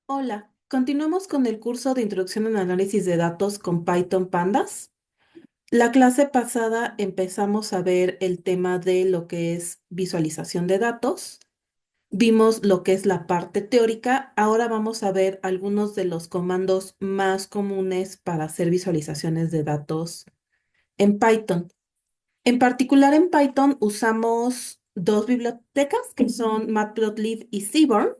Hola, continuamos con el curso de Introducción en Análisis de Datos con Python Pandas. La clase pasada empezamos a ver el tema de lo que es visualización de datos. Vimos lo que es la parte teórica. Ahora vamos a ver algunos de los comandos más comunes para hacer visualizaciones de datos en Python. En particular en Python usamos dos bibliotecas que son Matplotlib y Seaborn,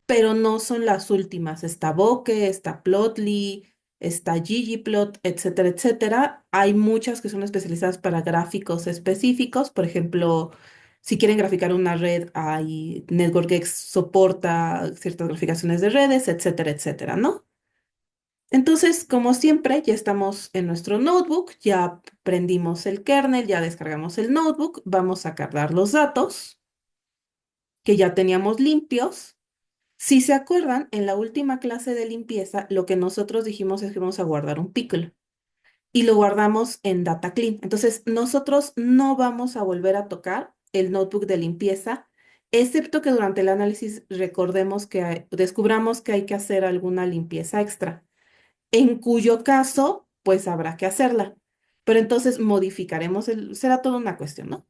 pero no son las últimas. Está Bokeh, está Plotly, está ggplot, etcétera, etcétera. Hay muchas que son especializadas para gráficos específicos. Por ejemplo, si quieren graficar una red, hay NetworkX soporta ciertas graficaciones de redes, etcétera, etcétera, ¿no? Entonces, como siempre, ya estamos en nuestro notebook, ya prendimos el kernel, ya descargamos el notebook, vamos a cargar los datos que ya teníamos limpios. Si se acuerdan, en la última clase de limpieza, lo que nosotros dijimos es que vamos a guardar un pickle y lo guardamos en data clean. Entonces, nosotros no vamos a volver a tocar el notebook de limpieza, excepto que durante el análisis recordemos que descubramos que hay que hacer alguna limpieza extra, en cuyo caso, pues habrá que hacerla. Pero entonces modificaremos será toda una cuestión, ¿no?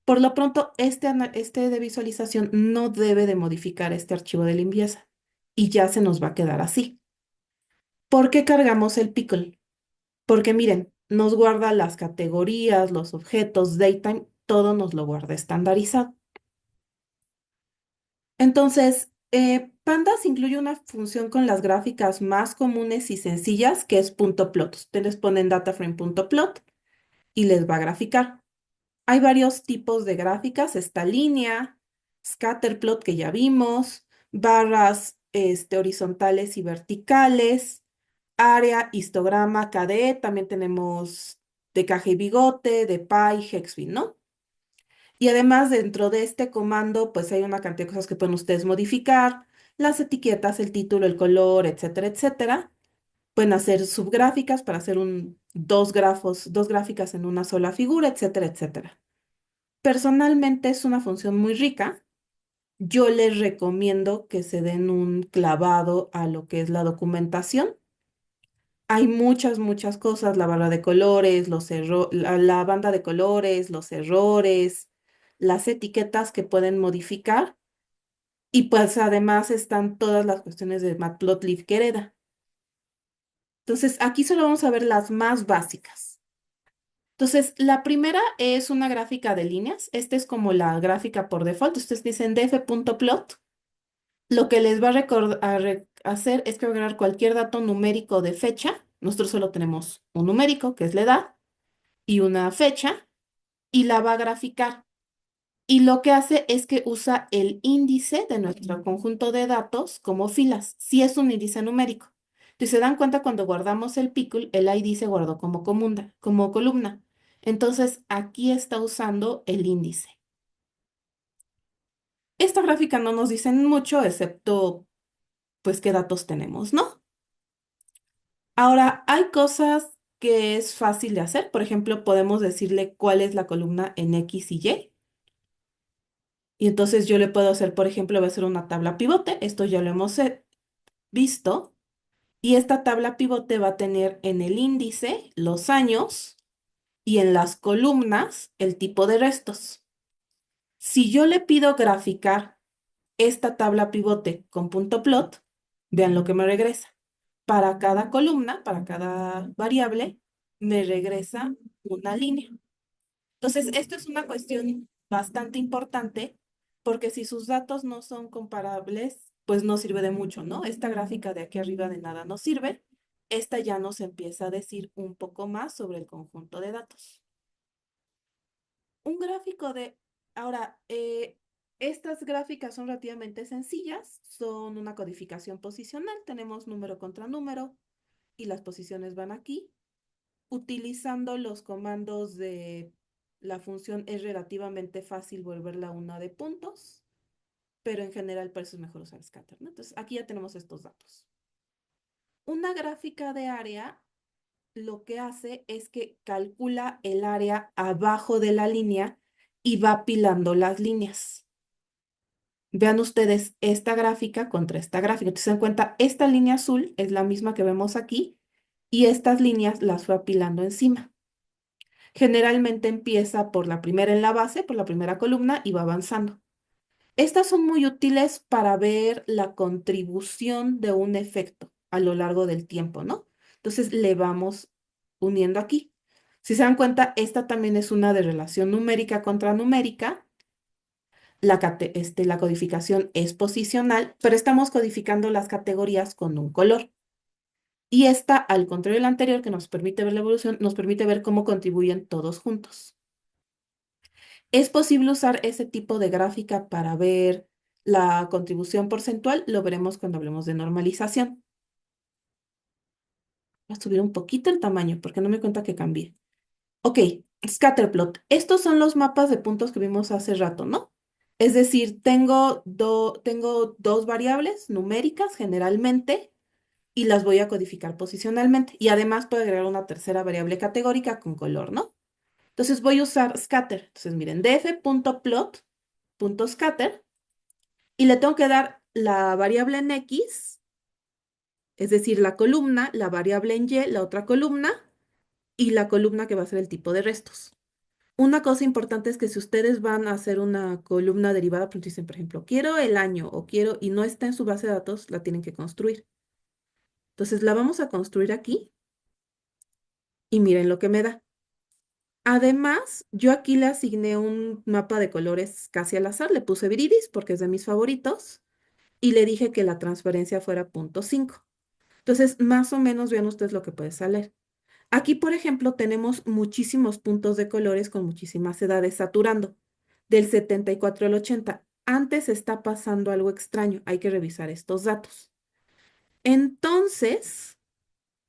Por lo pronto, este de visualización no debe de modificar este archivo de limpieza y ya se nos va a quedar así. ¿Por qué cargamos el pickle? Porque miren, nos guarda las categorías, los objetos, datetime, todo nos lo guarda estandarizado. Entonces, Pandas incluye una función con las gráficas más comunes y sencillas que es .plot. Ustedes ponen dataframe.plot y les va a graficar. Hay varios tipos de gráficas, esta línea, scatterplot que ya vimos, barras horizontales y verticales, área, histograma, KDE, también tenemos de caja y bigote, de pie, hexbin, ¿no? Y además dentro de este comando pues hay una cantidad de cosas que pueden ustedes modificar, las etiquetas, el título, el color, etcétera, etcétera. Pueden hacer subgráficas para hacer dos gráficas en una sola figura, etcétera, etcétera. Personalmente es una función muy rica. Yo les recomiendo que se den un clavado a lo que es la documentación. Hay muchas, muchas cosas, la barra de colores, la banda de colores, los errores, las etiquetas que pueden modificar. Y pues además están todas las cuestiones de Matplotlib que hereda. Entonces, aquí solo vamos a ver las más básicas. Entonces, la primera es una gráfica de líneas. Esta es como la gráfica por default. Ustedes dicen df.plot. Lo que les va a hacer es que va a agregar cualquier dato numérico de fecha. Nosotros solo tenemos un numérico, que es la edad, y una fecha, y la va a graficar. Y lo que hace es que usa el índice de nuestro conjunto de datos como filas, si es un índice numérico. Entonces, se dan cuenta cuando guardamos el pickle, el ID se guardó como columna. Entonces, aquí está usando el índice. Esta gráfica no nos dicen mucho, excepto, pues, qué datos tenemos, ¿no? Ahora, hay cosas que es fácil de hacer. Por ejemplo, podemos decirle cuál es la columna en X y Y. Y entonces yo le puedo hacer, por ejemplo, va a ser una tabla pivote. Esto ya lo hemos visto. Y esta tabla pivote va a tener en el índice los años y en las columnas el tipo de restos. Si yo le pido graficar esta tabla pivote con punto plot, vean lo que me regresa. Para cada columna, para cada variable, me regresa una línea. Entonces, esto es una cuestión bastante importante porque si sus datos no son comparables, pues no sirve de mucho, ¿no? Esta gráfica de aquí arriba de nada nos sirve. Esta ya nos empieza a decir un poco más sobre el conjunto de datos. Un gráfico de... Ahora, estas gráficas son relativamente sencillas, son una codificación posicional, tenemos número contra número y las posiciones van aquí. Utilizando los comandos de la función es relativamente fácil volverla una de puntos, pero en general por eso es mejor usar scatter, ¿no? Entonces aquí ya tenemos estos datos. Una gráfica de área lo que hace es que calcula el área abajo de la línea y va apilando las líneas. Vean ustedes esta gráfica contra esta gráfica. Entonces, se dan cuenta, esta línea azul es la misma que vemos aquí y estas líneas las fue apilando encima. Generalmente empieza por la primera en la base, por la primera columna y va avanzando. Estas son muy útiles para ver la contribución de un efecto a lo largo del tiempo, ¿no? Entonces le vamos uniendo aquí. Si se dan cuenta, esta también es una de relación numérica contra numérica. La codificación es posicional, pero estamos codificando las categorías con un color. Y esta, al contrario de la anterior, que nos permite ver la evolución, nos permite ver cómo contribuyen todos juntos. ¿Es posible usar ese tipo de gráfica para ver la contribución porcentual? Lo veremos cuando hablemos de normalización. Voy a subir un poquito el tamaño porque no me cuenta que cambié. Ok, scatterplot. Estos son los mapas de puntos que vimos hace rato, ¿no? Es decir, tengo dos variables numéricas generalmente y las voy a codificar posicionalmente. Y además puedo agregar una tercera variable categórica con color, ¿no? Entonces voy a usar scatter. Entonces miren, df.plot.scatter y le tengo que dar la variable en X, es decir, la columna, la variable en Y, la otra columna y la columna que va a ser el tipo de restos. Una cosa importante es que si ustedes van a hacer una columna derivada, pues dicen, por ejemplo, quiero el año o quiero y no está en su base de datos, la tienen que construir. Entonces la vamos a construir aquí y miren lo que me da. Además, yo aquí le asigné un mapa de colores casi al azar, le puse Viridis porque es de mis favoritos y le dije que la transferencia fuera 0.5. Entonces, más o menos vean ustedes lo que puede salir. Aquí, por ejemplo, tenemos muchísimos puntos de colores con muchísimas edades saturando, del 74 al 80. Antes está pasando algo extraño, hay que revisar estos datos. Entonces,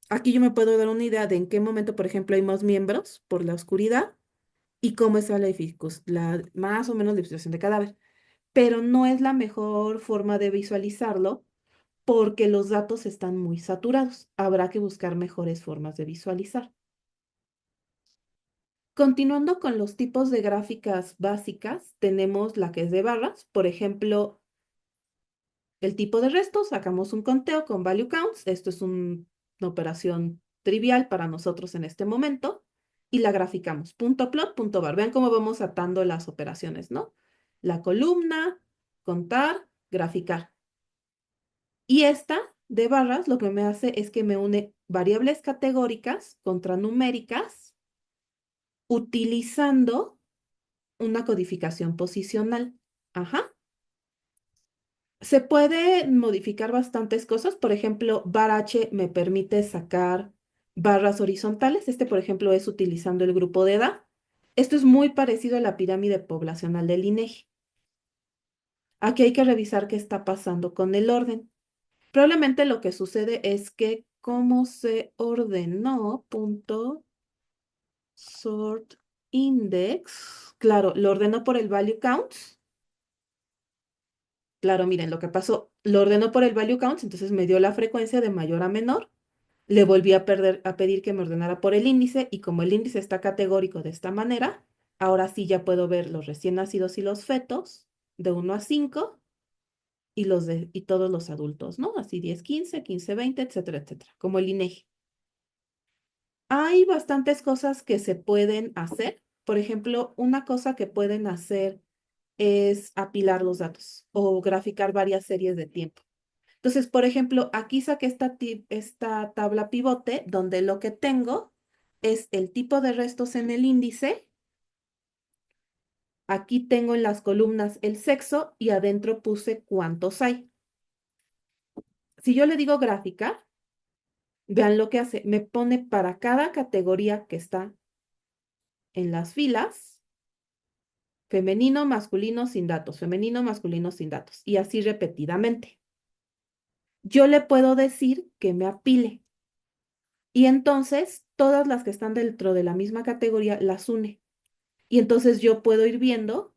aquí yo me puedo dar una idea de en qué momento, por ejemplo, hay más miembros por la oscuridad y cómo está más o menos la distribución de cadáver. Pero no es la mejor forma de visualizarlo porque los datos están muy saturados. Habrá que buscar mejores formas de visualizar. Continuando con los tipos de gráficas básicas, tenemos la que es de barras. Por ejemplo, el tipo de resto, sacamos un conteo con value counts. Esto es una operación trivial para nosotros en este momento. Y la graficamos. Punto plot, punto bar. Vean cómo vamos atando las operaciones, ¿no? La columna, contar, graficar. Y esta de barras lo que me hace es que me une variables categóricas contra numéricas utilizando una codificación posicional. Ajá. Se puede modificar bastantes cosas. Por ejemplo, var h me permite sacar barras horizontales. Este, por ejemplo, es utilizando el grupo de edad. Esto es muy parecido a la pirámide poblacional del INEGI. Aquí hay que revisar qué está pasando con el orden. Probablemente lo que sucede es que como se ordenó, punto sort index, claro, lo ordenó por el value counts. Claro, miren, lo que pasó, lo ordenó por el value counts, entonces me dio la frecuencia de mayor a menor. Le volví a pedir que me ordenara por el índice y como el índice está categórico de esta manera, ahora sí ya puedo ver los recién nacidos y los fetos de 1 a 5 y todos los adultos, ¿no? Así 10, 15, 15, 20, etcétera, etcétera, como el INEGI. Hay bastantes cosas que se pueden hacer. Por ejemplo, una cosa que pueden hacer es apilar los datos o graficar varias series de tiempo. Entonces, por ejemplo, aquí saqué esta tabla pivote donde lo que tengo es el tipo de restos en el índice. Aquí tengo en las columnas el sexo y adentro puse cuántos hay. Si yo le digo gráfica, vean lo que hace. Me pone para cada categoría que está en las filas, femenino, masculino, sin datos, femenino, masculino, sin datos. Y así repetidamente. Yo le puedo decir que me apile. Y entonces todas las que están dentro de la misma categoría las une. Y entonces yo puedo ir viendo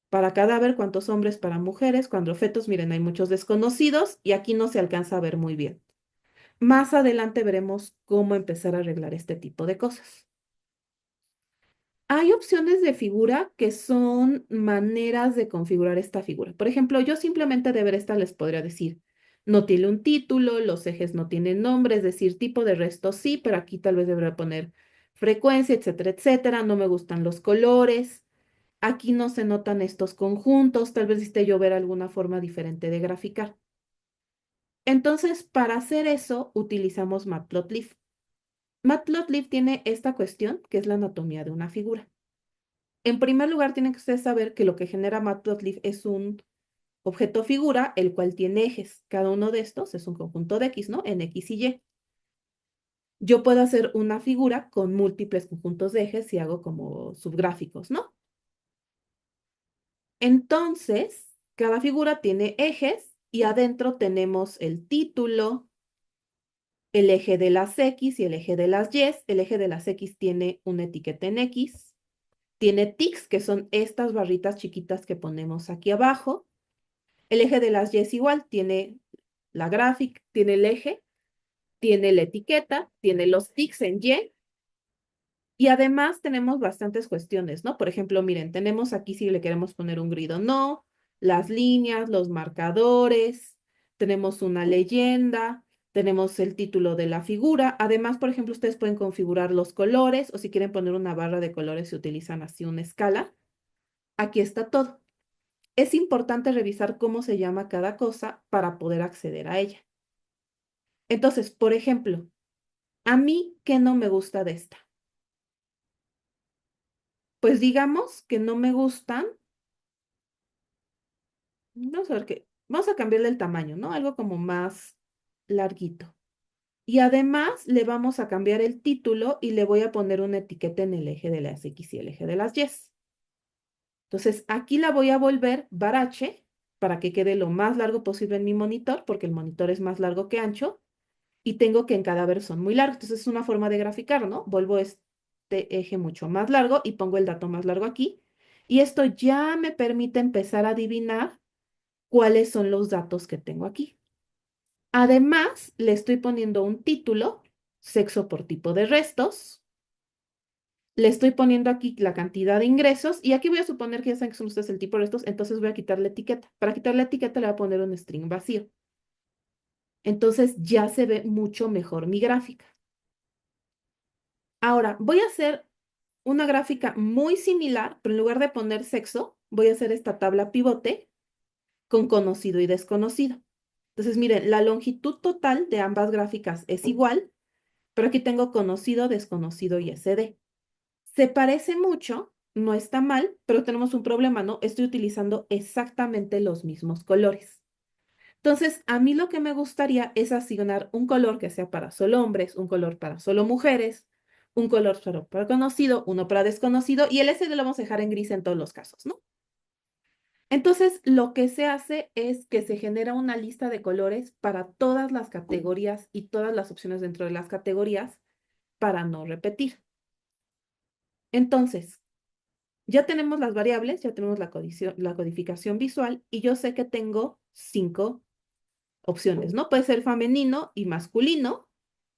para cadáver cuántos hombres para mujeres, cuando fetos, miren, hay muchos desconocidos y aquí no se alcanza a ver muy bien. Más adelante veremos cómo empezar a arreglar este tipo de cosas. Hay opciones de figura que son maneras de configurar esta figura. Por ejemplo, yo simplemente de ver esta les podría decir, no tiene un título, los ejes no tienen nombre, es decir, tipo de resto sí, pero aquí tal vez debería poner frecuencia, etcétera, etcétera. No me gustan los colores. Aquí no se notan estos conjuntos, tal vez necesite yo ver alguna forma diferente de graficar. Entonces, para hacer eso, utilizamos Matplotlib. Matplotlib tiene esta cuestión, que es la anatomía de una figura. En primer lugar, tienen que ustedes saber que lo que genera Matplotlib es un objeto figura, el cual tiene ejes. Cada uno de estos es un conjunto de X, ¿no? En X y Y. Yo puedo hacer una figura con múltiples conjuntos de ejes si hago como subgráficos, ¿no? Entonces, cada figura tiene ejes y adentro tenemos el título, el eje de las X y el eje de las Y. El eje de las X tiene una etiqueta en X. Tiene tics, que son estas barritas chiquitas que ponemos aquí abajo. El eje de las Y es igual, tiene la gráfica, tiene el eje, tiene la etiqueta, tiene los tics en Y. Y además tenemos bastantes cuestiones, ¿no? Por ejemplo, miren, tenemos aquí si le queremos poner un grid o no, las líneas, los marcadores, tenemos una leyenda, tenemos el título de la figura. Además, por ejemplo, ustedes pueden configurar los colores o si quieren poner una barra de colores, se utilizan así una escala. Aquí está todo. Es importante revisar cómo se llama cada cosa para poder acceder a ella. Entonces, por ejemplo, a mí, ¿qué no me gusta de esta? Pues digamos que no me gustan. Vamos a ver qué. Vamos a cambiarle el tamaño, ¿no? Algo como más larguito. Y además le vamos a cambiar el título y le voy a poner una etiqueta en el eje de las X y el eje de las Y. Entonces aquí la voy a volver barache para que quede lo más largo posible en mi monitor, porque el monitor es más largo que ancho y tengo que en cada versión muy largo. Entonces es una forma de graficar, ¿no? Vuelvo este eje mucho más largo y pongo el dato más largo aquí. Y esto ya me permite empezar a adivinar cuáles son los datos que tengo aquí. Además, le estoy poniendo un título, sexo por tipo de restos. Le estoy poniendo aquí la cantidad de ingresos y aquí voy a suponer que ya saben que son ustedes el tipo de restos, entonces voy a quitar la etiqueta. Para quitar la etiqueta le voy a poner un string vacío. Entonces ya se ve mucho mejor mi gráfica. Ahora, voy a hacer una gráfica muy similar, pero en lugar de poner sexo, voy a hacer esta tabla pivote con conocido y desconocido. Entonces, miren, la longitud total de ambas gráficas es igual, pero aquí tengo conocido, desconocido y SD. Se parece mucho, no está mal, pero tenemos un problema, ¿no? Estoy utilizando exactamente los mismos colores. Entonces, a mí lo que me gustaría es asignar un color que sea para solo hombres, un color para solo mujeres, un color solo para conocido, uno para desconocido y el SD lo vamos a dejar en gris en todos los casos, ¿no? Entonces, lo que se hace es que se genera una lista de colores para todas las categorías y todas las opciones dentro de las categorías para no repetir. Entonces, ya tenemos las variables, ya tenemos la codificación visual y yo sé que tengo 5 opciones, ¿no? Puede ser femenino y masculino.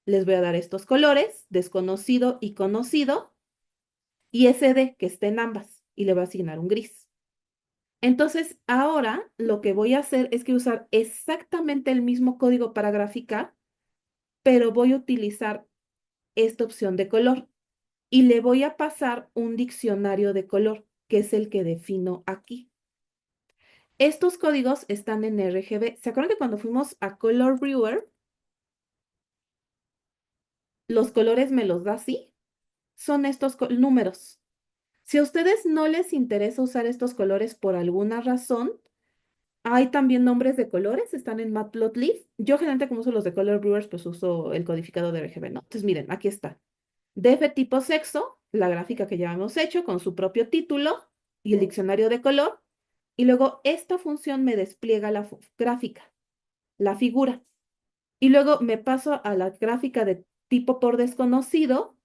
Les voy a dar estos colores, desconocido y conocido, y SD, que esté en ambas, y le voy a asignar un gris. Entonces, ahora lo que voy a hacer es que usar exactamente el mismo código para graficar, pero voy a utilizar esta opción de color y le voy a pasar un diccionario de color, que es el que defino aquí. Estos códigos están en RGB. ¿Se acuerdan que cuando fuimos a Color Brewer, los colores me los da así? Son estos números. Si a ustedes no les interesa usar estos colores por alguna razón, hay también nombres de colores, están en Matplotlib. Yo generalmente como uso los de Color Brewers, pues uso el codificado de RGB, ¿no? Entonces miren, aquí está. Df tipo sexo, la gráfica que ya hemos hecho con su propio título y el diccionario de color. Y luego esta función me despliega la gráfica, la figura. Y luego me paso a la gráfica de tipo por desconocido,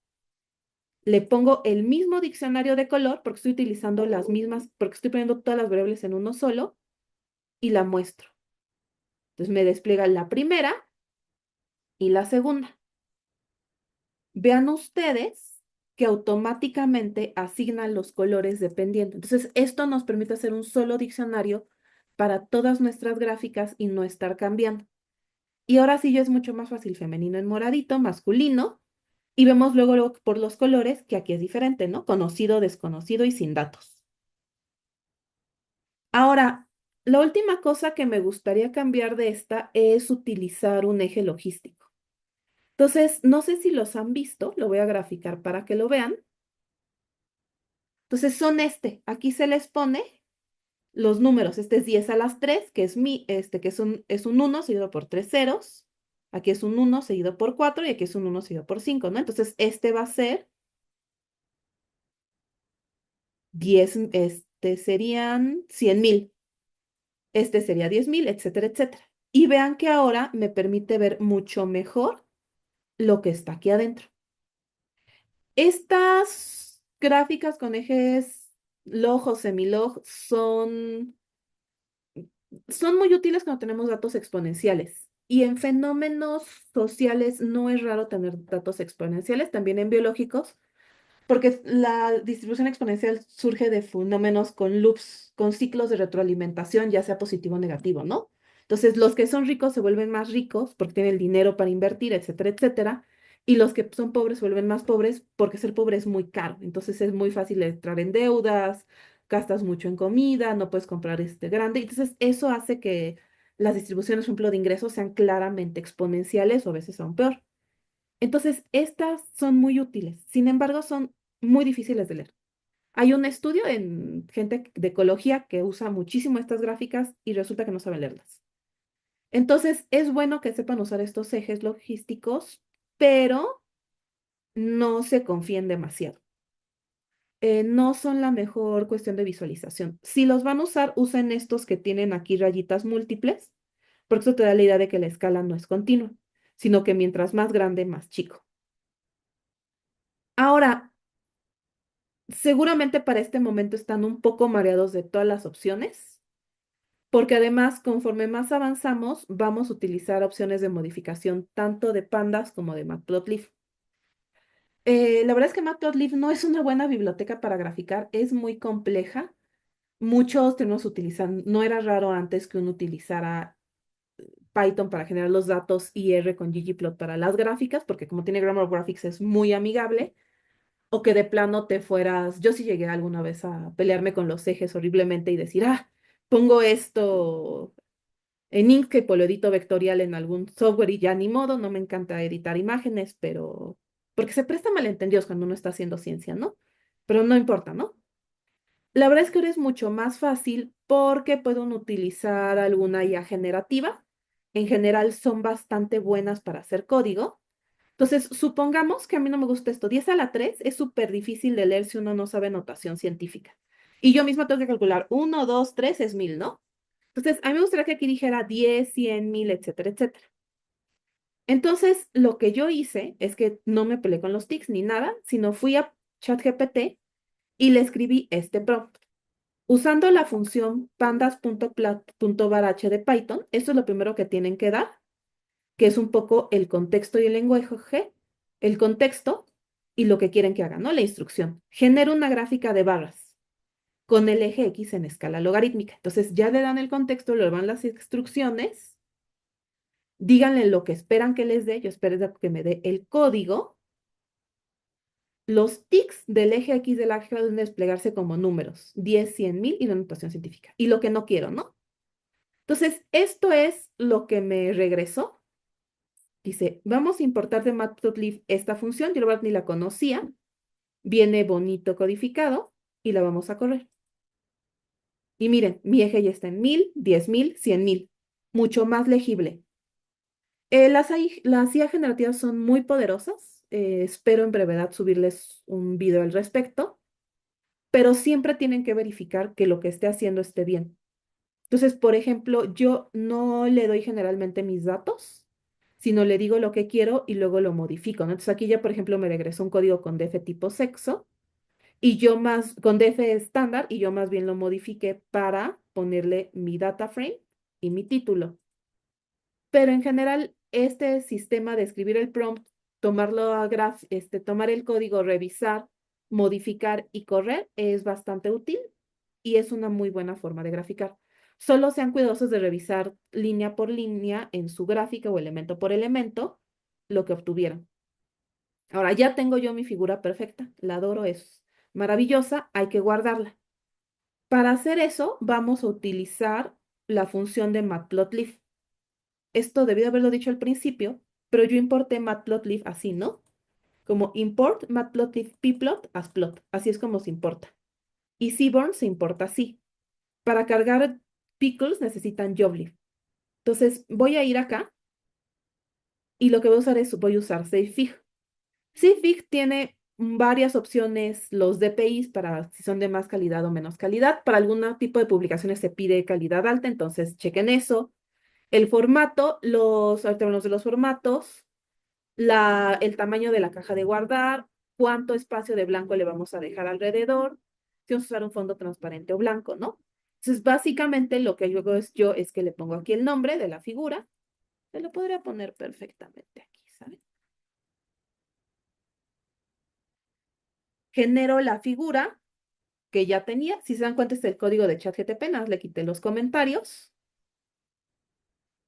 le pongo el mismo diccionario de color porque estoy utilizando las mismas, porque estoy poniendo todas las variables en uno solo y la muestro. Entonces me despliega la primera y la segunda. Vean ustedes que automáticamente asigna los colores dependiendo. Entonces, esto nos permite hacer un solo diccionario para todas nuestras gráficas y no estar cambiando. Y ahora sí ya es mucho más fácil femenino en moradito, masculino, y vemos luego por los colores que aquí es diferente, ¿no? Conocido, desconocido y sin datos. Ahora, la última cosa que me gustaría cambiar de esta es utilizar un eje logístico. Entonces, no sé si los han visto, lo voy a graficar para que lo vean. Entonces, son aquí se les pone los números. Este es 10 a las 3, que es que es un 1 seguido por 3 ceros. Aquí es un 1 seguido por 4 y aquí es un 1 seguido por 5, ¿no? Entonces, este va a ser 10, serían 100,000. Este sería 10,000, etcétera, etcétera. Y vean que ahora me permite ver mucho mejor lo que está aquí adentro. Estas gráficas con ejes log o semilog son muy útiles cuando tenemos datos exponenciales. Y en fenómenos sociales no es raro tener datos exponenciales, también en biológicos, porque la distribución exponencial surge de fenómenos con loops, con ciclos de retroalimentación, ya sea positivo o negativo, ¿no? Entonces, los que son ricos se vuelven más ricos porque tienen el dinero para invertir, etcétera, etcétera. Y los que son pobres se vuelven más pobres porque ser pobre es muy caro. Entonces, es muy fácil entrar en deudas, gastas mucho en comida, no puedes comprar grande. Entonces, eso hace que las distribuciones, por ejemplo, de ingresos sean claramente exponenciales o a veces aún peor. Entonces, estas son muy útiles. Sin embargo, son muy difíciles de leer. Hay un estudio en gente de ecología que usa muchísimo estas gráficas y resulta que no saben leerlas. Entonces, es bueno que sepan usar estos ejes logísticos, pero no se confíen demasiado. No son la mejor cuestión de visualización. Si los van a usar, usen estos que tienen aquí rayitas múltiples, porque eso te da la idea de que la escala no es continua, sino que mientras más grande, más chico. Ahora, seguramente para este momento están un poco mareados de todas las opciones, porque además, conforme más avanzamos, vamos a utilizar opciones de modificación tanto de Pandas como de Matplotlib. La verdad es que Matplotlib no es una buena biblioteca para graficar, es muy compleja. Muchos tenemos utilizan, no era raro antes que uno utilizara Python para generar los datos y R con ggplot para las gráficas, porque como tiene Grammar Graphics es muy amigable. O que de plano te fueras, yo sí llegué alguna vez a pelearme con los ejes horriblemente y decir, pongo esto en Inkscape o lo edito vectorial en algún software y ya ni modo, no me encanta editar imágenes, pero porque se presta malentendidos cuando uno está haciendo ciencia, ¿no? Pero no importa, ¿no? La verdad es que ahora es mucho más fácil porque pueden utilizar alguna IA generativa. En general son bastante buenas para hacer código. Entonces, supongamos que a mí no me gusta esto. 10 a la 3 es súper difícil de leer si uno no sabe notación científica. Y yo misma tengo que calcular 1, 2, 3 es 1000, ¿no? Entonces, a mí me gustaría que aquí dijera 10, 100, 1000, etcétera, etcétera. Entonces, lo que yo hice es que no me peleé con los tics ni nada, sino fui a ChatGPT y le escribí este prompt. Usando la función pandas.plat.varh de Python, esto es lo primero que tienen que dar, que es un poco el contexto y el lenguaje, el contexto y lo que quieren que haga, ¿no? La instrucción. Genera una gráfica de barras con el eje X en escala logarítmica. Entonces ya le dan el contexto, le dan las instrucciones, díganle lo que esperan que les dé, yo espero que me dé el código. Los tics del eje X del álgebra deben desplegarse como números, 10, 100, 1000 y la notación científica. Y lo que no quiero, ¿no? Entonces, esto es lo que me regresó. Dice, vamos a importar de Matplotlib esta función, yo la verdad ni la conocía, viene bonito codificado y la vamos a correr. Y miren, mi eje ya está en 1000, 10,000, 100,000, mucho más legible. Las IA generativas son muy poderosas, espero en brevedad subirles un video al respecto, pero siempre tienen que verificar que lo que esté haciendo esté bien. Entonces, por ejemplo, yo no le doy generalmente mis datos, sino le digo lo que quiero y luego lo modifico, ¿no? Entonces aquí ya, por ejemplo, me regresó un código con def tipo sexo y yo más, con def estándar, y yo más bien lo modifiqué para ponerle mi data frame y mi título. Pero en general, este sistema de escribir el prompt tomar el código, revisar, modificar y correr es bastante útil y es una muy buena forma de graficar. Solo sean cuidadosos de revisar línea por línea en su gráfica o elemento por elemento lo que obtuvieron. Ahora ya tengo yo mi figura perfecta, la adoro, es maravillosa, hay que guardarla. Para hacer eso, vamos a utilizar la función de matplotlib. Esto debí haberlo dicho al principio, pero yo importé matplotlib así, ¿no? Como import matplotlib pplot as plot. Así es como se importa. Y Seaborn se importa así. Para cargar pickles necesitan joblib. Entonces voy a ir acá y lo que voy a usar savefig. Savefig tiene varias opciones, los DPIs para si son de más calidad o menos calidad. Para algún tipo de publicaciones se pide calidad alta, entonces chequen eso. El formato, ahorita hablamos de los formatos, el tamaño de la caja de guardar, cuánto espacio de blanco le vamos a dejar alrededor, si vamos a usar un fondo transparente o blanco, ¿no? Entonces, básicamente lo que yo es que le pongo aquí el nombre de la figura, se lo podría poner perfectamente aquí, ¿saben? Genero la figura que ya tenía, si se dan cuenta es el código de ChatGPT, nada más le quité los comentarios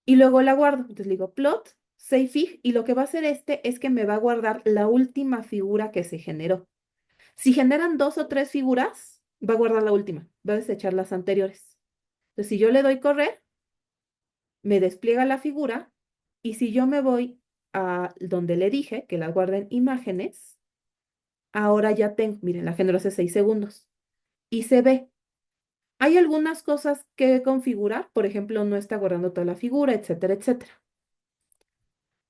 y luego la guardo. Entonces le digo plot, savefig, y lo que va a hacer este es que me va a guardar la última figura que se generó. Si generan 2 o 3 figuras, va a guardar la última, va a desechar las anteriores. Entonces, si yo le doy correr, me despliega la figura y si yo me voy a donde le dije que la guarden imágenes, ahora ya tengo, miren, la generó hace 6 segundos y se ve. Hay algunas cosas que configurar, por ejemplo, no está guardando toda la figura, etcétera, etcétera.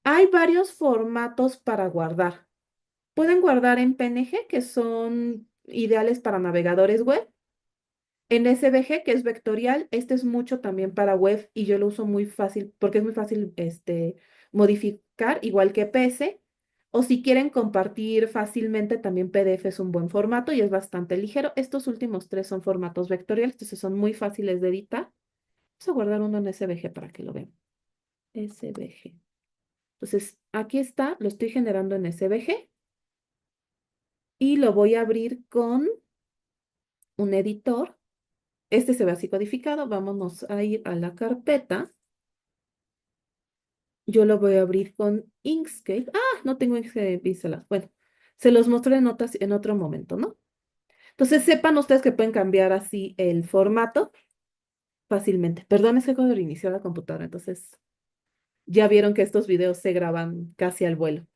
Hay varios formatos para guardar. Pueden guardar en PNG, que son ideales para navegadores web. En SVG, que es vectorial, este es mucho también para web y yo lo uso muy fácil porque es muy fácil modificar, igual que PS. O si quieren compartir fácilmente, también PDF es un buen formato y es bastante ligero. Estos últimos 3 son formatos vectoriales, entonces son muy fáciles de editar. Vamos a guardar uno en SVG para que lo vean. SVG. Entonces, aquí está, lo estoy generando en SVG y lo voy a abrir con un editor. Este se ve así codificado. Vámonos a ir a la carpeta. Yo lo voy a abrir con Inkscape. Ah, no tengo Inkscape Pixelas. Bueno, se los mostré en otro momento, ¿no? Entonces sepan ustedes que pueden cambiar así el formato fácilmente. Perdón, es que acabo de reiniciar la computadora, entonces ya vieron que estos videos se graban casi al vuelo.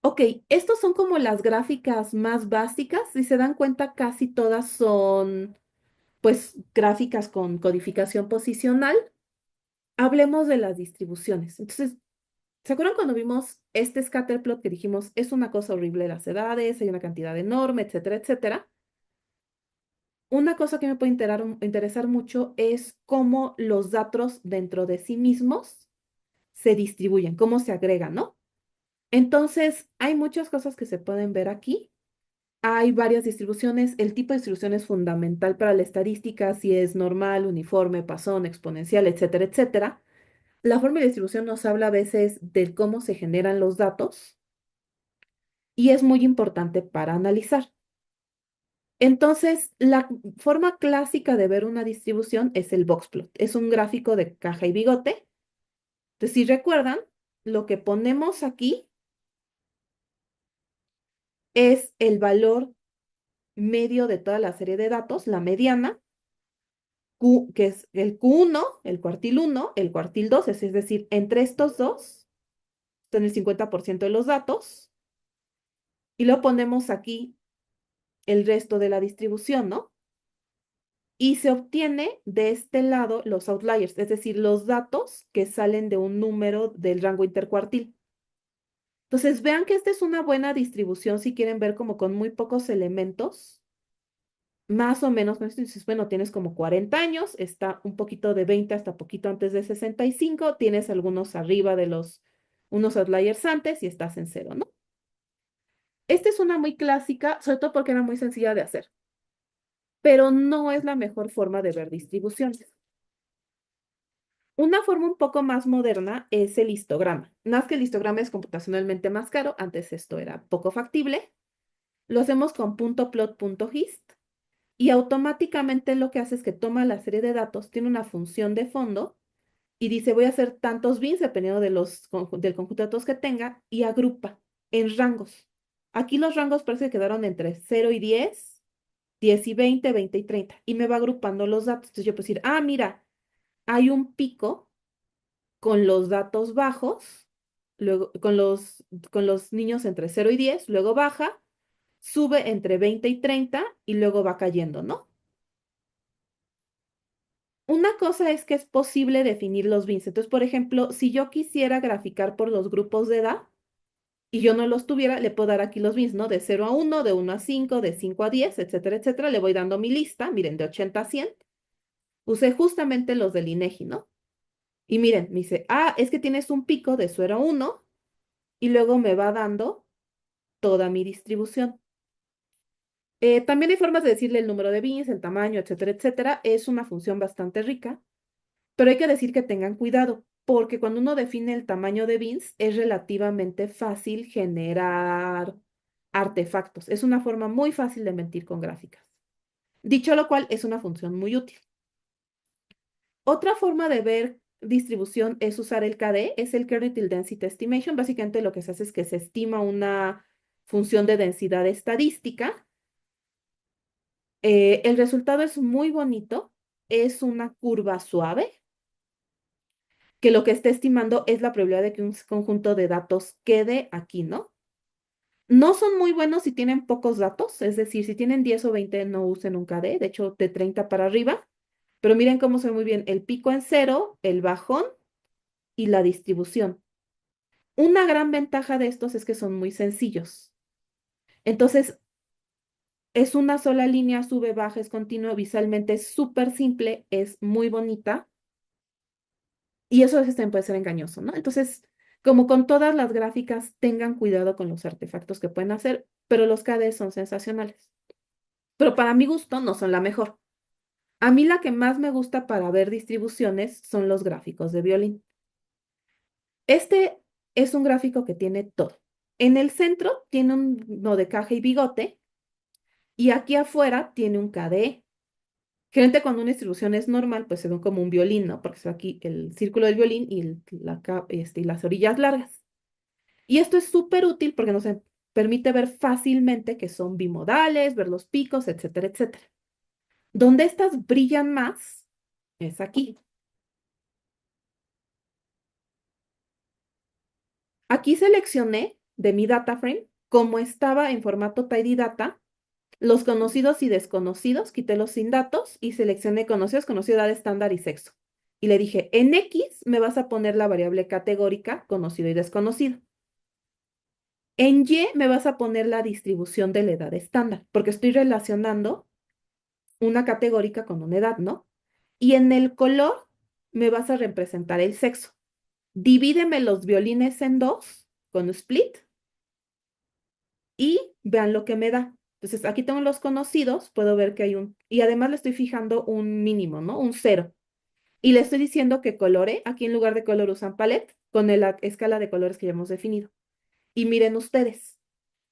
Ok, estos son como las gráficas más básicas. Si se dan cuenta, casi todas son, pues, gráficas con codificación posicional. Hablemos de las distribuciones. Entonces, ¿se acuerdan cuando vimos este scatterplot que dijimos es una cosa horrible las edades, hay una cantidad enorme, etcétera, etcétera? Una cosa que me puede interesar mucho es cómo los datos dentro de sí mismos se distribuyen, cómo se agregan, ¿no? Entonces, hay muchas cosas que se pueden ver aquí. Hay varias distribuciones. El tipo de distribución es fundamental para la estadística, si es normal, uniforme, pasón, exponencial, etcétera, etcétera. La forma de distribución nos habla a veces de cómo se generan los datos y es muy importante para analizar. Entonces, la forma clásica de ver una distribución es el boxplot. Es un gráfico de caja y bigote. Entonces, si recuerdan, lo que ponemos aquí es el valor medio de toda la serie de datos, la mediana, que es el Q1, el cuartil 1, el cuartil 2, es decir, entre estos dos están el 50% de los datos, y lo ponemos aquí el resto de la distribución, ¿no? Y se obtiene de este lado los outliers, es decir, los datos que salen de un número del rango intercuartil. Entonces, vean que esta es una buena distribución si quieren ver como con muy pocos elementos, más o menos, ¿no? Dices, bueno, tienes como 40 años, está un poquito de 20 hasta poquito antes de 65, tienes algunos arriba de unos outliers antes y estás en cero, ¿no? Esta es una muy clásica, sobre todo porque era muy sencilla de hacer, pero no es la mejor forma de ver distribuciones. Una forma un poco más moderna es el histograma. No es que el histograma es computacionalmente más caro, antes esto era poco factible. Lo hacemos con .plot.hist y automáticamente lo que hace es que toma la serie de datos, tiene una función de fondo y dice voy a hacer tantos bins dependiendo de del conjunto de datos que tenga y agrupa en rangos. Aquí los rangos parece que quedaron entre 0 y 10, 10 y 20, 20 y 30 y me va agrupando los datos. Entonces yo puedo decir, ah, mira, hay un pico con los datos bajos, luego con los niños entre 0 y 10, luego baja, sube entre 20 y 30 y luego va cayendo, ¿no? Una cosa es que es posible definir los bins. Entonces, por ejemplo, si yo quisiera graficar por los grupos de edad y yo no los tuviera, le puedo dar aquí los bins, ¿no? De 0 a 1, de 1 a 5, de 5 a 10, etcétera, etcétera. Le voy dando mi lista, miren, de 80 a 100. Usé justamente los del INEGI, ¿no? Y miren, me dice, ah, es que tienes un pico de 0 a 1 y luego me va dando toda mi distribución. También hay formas de decirle el número de bins, el tamaño, etcétera, etcétera. Es una función bastante rica, pero hay que decir que tengan cuidado, porque cuando uno define el tamaño de bins es relativamente fácil generar artefactos. Es una forma muy fácil de mentir con gráficas. Dicho lo cual, es una función muy útil. Otra forma de ver distribución es usar el KD, es el Kernel Density Estimation. Básicamente lo que se hace es que se estima una función de densidad estadística. El resultado es muy bonito, es una curva suave, que lo que está estimando es la probabilidad de que un conjunto de datos quede aquí, ¿no? No son muy buenos si tienen pocos datos, es decir, si tienen 10 o 20 no usen un KD, de hecho de 30 para arriba, pero miren cómo se ve muy bien el pico en cero, el bajón y la distribución. Una gran ventaja de estos es que son muy sencillos. Entonces, es una sola línea, sube, baja, es continuo, visualmente es súper simple, es muy bonita. Y eso a veces también puede ser engañoso, ¿no? Entonces, como con todas las gráficas, tengan cuidado con los artefactos que pueden hacer, pero los KDEs son sensacionales. Pero para mi gusto no son la mejor. A mí la que más me gusta para ver distribuciones son los gráficos de violín. Este es un gráfico que tiene todo. En el centro tiene un no de caja y bigote y aquí afuera tiene un KDE. Generalmente cuando una distribución es normal, pues se ve como un violín, ¿no? Porque se ve aquí el círculo del violín y, y las orillas largas. Y esto es súper útil porque nos permite ver fácilmente que son bimodales, ver los picos, etcétera, etcétera. Donde estas brillan más es aquí. Aquí seleccioné de mi data frame, como estaba en formato tidy data, los conocidos y desconocidos, quité los sin datos y seleccioné conocidos, conocido, edad estándar y sexo. Y le dije, en X me vas a poner la variable categórica conocido y desconocido. En Y me vas a poner la distribución de la edad estándar, porque estoy relacionando una categórica con una edad, ¿no? Y en el color me vas a representar el sexo. Divídeme los violines en dos con split y vean lo que me da. Entonces, aquí tengo los conocidos, puedo ver que hay y además le estoy fijando un mínimo, ¿no? Un cero. Y le estoy diciendo que colore, aquí en lugar de color usan palette, con la escala de colores que ya hemos definido. Y miren ustedes,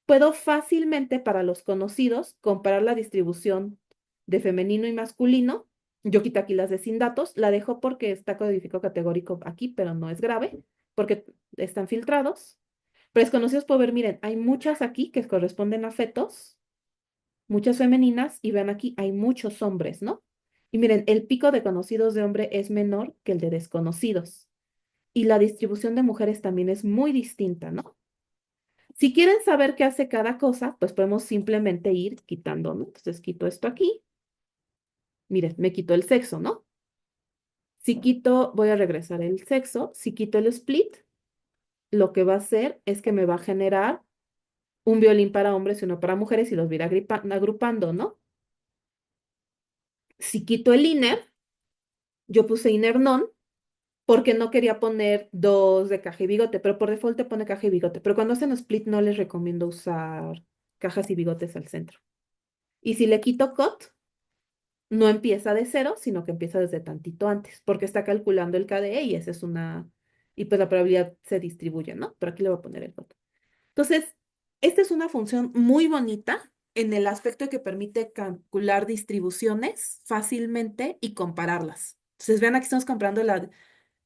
puedo fácilmente para los conocidos comparar la distribución de femenino y masculino. Yo quito aquí las de sin datos, la dejo porque está codificado categórico aquí, pero no es grave, porque están filtrados. Pero desconocidos puedo ver, miren, hay muchas aquí que corresponden a fetos, muchas femeninas, y vean aquí, hay muchos hombres, ¿no? Y miren, el pico de conocidos de hombre es menor que el de desconocidos. Y la distribución de mujeres también es muy distinta, ¿no? Si quieren saber qué hace cada cosa, pues podemos simplemente ir quitando, ¿no? Entonces quito esto aquí. Miren, me quito el sexo, ¿no? Si quito, voy a regresar el sexo. Si quito el split, lo que va a hacer es que me va a generar un violín para hombres y uno para mujeres y los voy a ir agrupando, ¿no? Si quito el inner, yo puse inner none porque no quería poner dos de caja y bigote, pero por default te pone caja y bigote. Pero cuando hacen split no les recomiendo usar cajas y bigotes al centro. Y si le quito cut, no empieza de cero, sino que empieza desde tantito antes, porque está calculando el KDE y esa es una, y pues la probabilidad se distribuye, ¿no? Pero aquí le voy a poner el voto. Entonces, esta es una función muy bonita en el aspecto de que permite calcular distribuciones fácilmente y compararlas. Entonces, vean, aquí estamos comparando la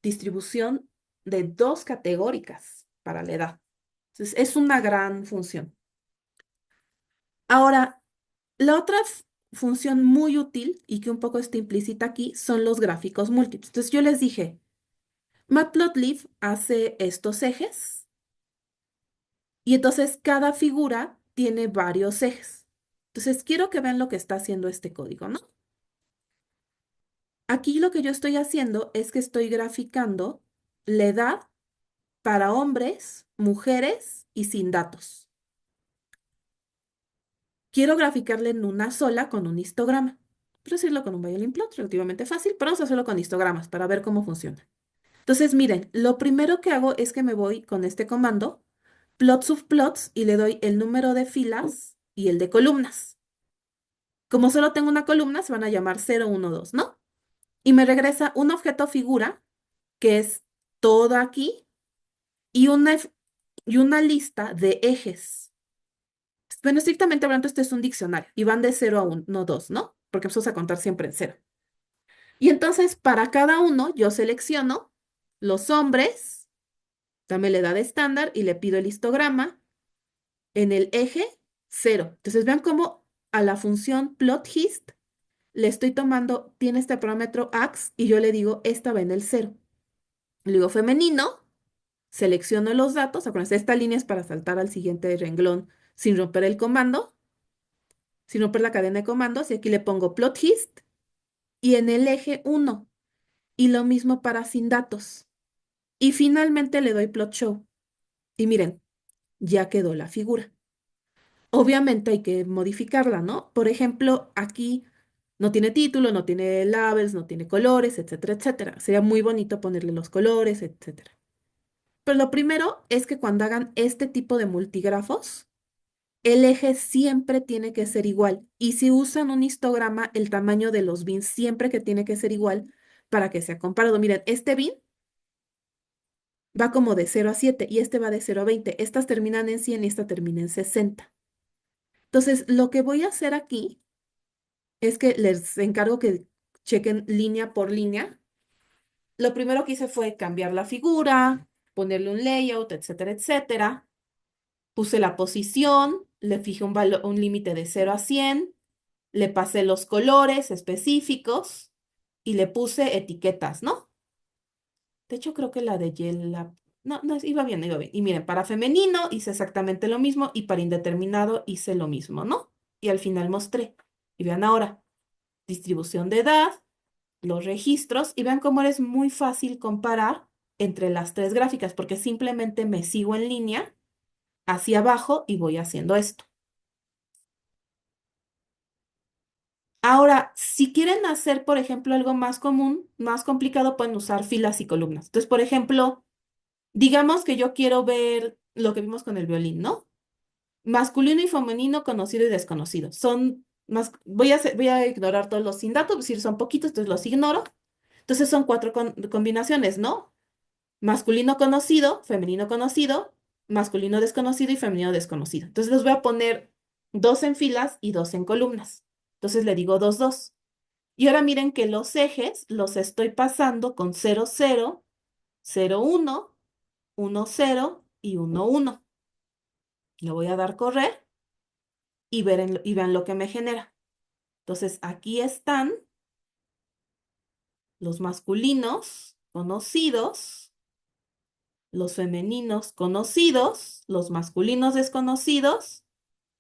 distribución de dos categóricas para la edad. Entonces, es una gran función. Ahora, la otra función muy útil y que un poco está implícita aquí son los gráficos múltiples. Entonces, yo les dije, Matplotlib hace estos ejes y entonces cada figura tiene varios ejes. Entonces, quiero que vean lo que está haciendo este código, ¿no? Aquí lo que yo estoy haciendo es que estoy graficando la edad para hombres, mujeres y sin datos. Quiero graficarle en una sola con un histograma. Quiero hacerlo con un violin plot, relativamente fácil, pero vamos a hacerlo con histogramas para ver cómo funciona. Entonces, miren, lo primero que hago es que me voy con este comando, plot subplots, y le doy el número de filas y el de columnas. Como solo tengo una columna, se van a llamar 0, 1, 2, ¿no? Y me regresa un objeto figura, que es todo aquí, y una lista de ejes. Bueno, estrictamente hablando, este es un diccionario, y van de 0 a 1, no 2, ¿no? Porque empezamos a contar siempre en cero. Y entonces, para cada uno, yo selecciono los hombres, dame la edad estándar y le pido el histograma en el eje 0. Entonces, vean cómo a la función plotHist le estoy tomando, tiene este parámetro ax y yo le digo, esta va en el 0. Le digo femenino, selecciono los datos, acuérdense, esta línea es para saltar al siguiente renglón sin romper el comando, sin romper la cadena de comandos, y aquí le pongo plotHist y en el eje 1. Y lo mismo para sin datos. Y finalmente le doy plot show. Y miren, ya quedó la figura. Obviamente hay que modificarla, ¿no? Por ejemplo, aquí no tiene título, no tiene labels, no tiene colores, etcétera, etcétera. Sería muy bonito ponerle los colores, etcétera. Pero lo primero es que cuando hagan este tipo de multigrafos, el eje siempre tiene que ser igual. Y si usan un histograma, el tamaño de los bins siempre que tiene que ser igual para que sea comparado. Miren, este bin va como de 0 a 7 y este va de 0 a 20. Estas terminan en 100 y esta termina en 60. Entonces, lo que voy a hacer aquí es que les encargo que chequen línea por línea. Lo primero que hice fue cambiar la figura, ponerle un layout, etcétera, etcétera. Puse la posición, le fijé un límite de 0 a 100, le pasé los colores específicos y le puse etiquetas, ¿no? De hecho, creo que la de Yela. No, no, iba bien, iba bien. Y miren, para femenino hice exactamente lo mismo y para indeterminado hice lo mismo, ¿no? Y al final mostré. Y vean ahora, distribución de edad, los registros, y vean cómo es muy fácil comparar entre las tres gráficas, porque simplemente me sigo en línea hacia abajo y voy haciendo esto. Ahora, si quieren hacer, por ejemplo, algo más común, más complicado, pueden usar filas y columnas. Entonces, por ejemplo, digamos que yo quiero ver lo que vimos con el violín, ¿no? Masculino y femenino, conocido y desconocido. Son más, voy a ignorar todos los sin datos, es decir, son poquitos, entonces los ignoro. Entonces son cuatro combinaciones, ¿no? Masculino conocido, femenino conocido, masculino desconocido y femenino desconocido. Entonces los voy a poner dos en filas y dos en columnas. Entonces le digo 2, 2. Y ahora miren que los ejes los estoy pasando con 0, 0, 0, 1, 1, 0 y 1, 1. Le voy a dar correr y vean lo que me genera. Entonces, aquí están los masculinos conocidos, los femeninos conocidos, los masculinos desconocidos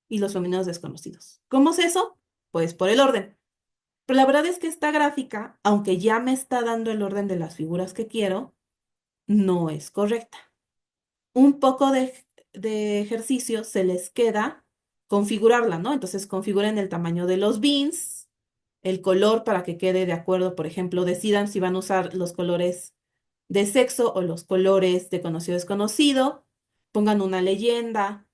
y los femeninos desconocidos. ¿Cómo es eso? Pues por el orden. Pero la verdad es que esta gráfica, aunque ya me está dando el orden de las figuras que quiero, no es correcta. Un poco de ejercicio se les queda configurarla, ¿no? Entonces configuren el tamaño de los bins, el color para que quede de acuerdo, por ejemplo, decidan si van a usar los colores de sexo o los colores de conocido desconocido, pongan una leyenda,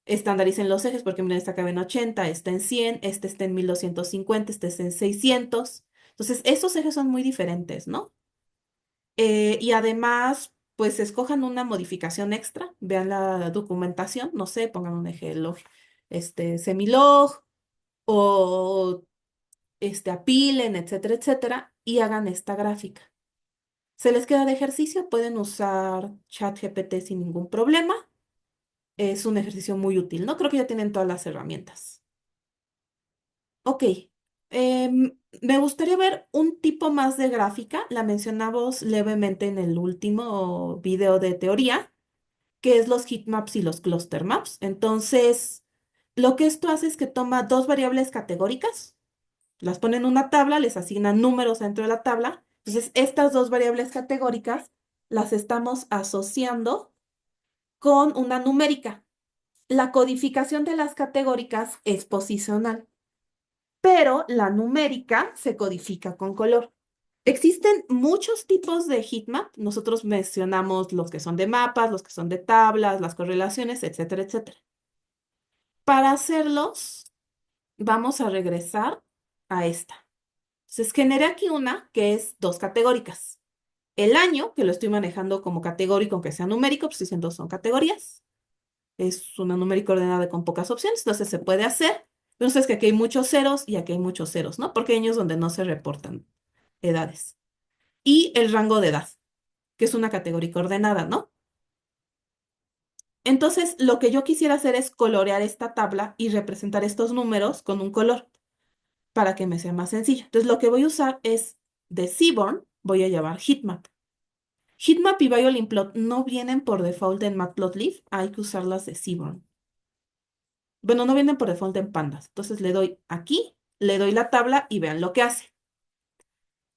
Estandaricen los ejes porque miren, esta cabe en 80, esta en 100, este está en 1250, este está en 600. Entonces, esos ejes son muy diferentes, ¿no? Y además, pues escojan una modificación extra, vean la documentación, no sé, pongan un eje log, semilog o apilen, etcétera, etcétera, y hagan esta gráfica. Se les queda de ejercicio, pueden usar ChatGPT sin ningún problema. Es un ejercicio muy útil, ¿no? Creo que ya tienen todas las herramientas. Ok. Me gustaría ver un tipo más de gráfica. La mencionamos levemente en el último video de teoría, que es los heatmaps y los cluster maps. Entonces, lo que esto hace es que toma dos variables categóricas, las pone en una tabla, les asignan números dentro de la tabla. Entonces, estas dos variables categóricas las estamos asociando con una numérica. La codificación de las categóricas es posicional, pero la numérica se codifica con color. Existen muchos tipos de heatmap. Nosotros mencionamos los que son de mapas, los que son de tablas, las correlaciones, etcétera, etcétera. Para hacerlos, vamos a regresar a esta. Entonces, generé aquí una que es dos categóricas. El año, que lo estoy manejando como categórico, aunque sea numérico, pues estoy diciendo son categorías. Es una numérica ordenada con pocas opciones, entonces se puede hacer. Entonces, que aquí hay muchos ceros y aquí hay muchos ceros, ¿no? Porque hay años donde no se reportan edades. Y el rango de edad, que es una categoría ordenada, ¿no? Entonces, lo que yo quisiera hacer es colorear esta tabla y representar estos números con un color para que me sea más sencillo. Entonces, lo que voy a usar es de Seaborn, voy a llevar Heatmap. Heatmap y Violin Plot no vienen por default en Matplotlib, hay que usarlas de Seaborn. Bueno, no vienen por default en Pandas. Entonces le doy aquí, le doy la tabla y vean lo que hace.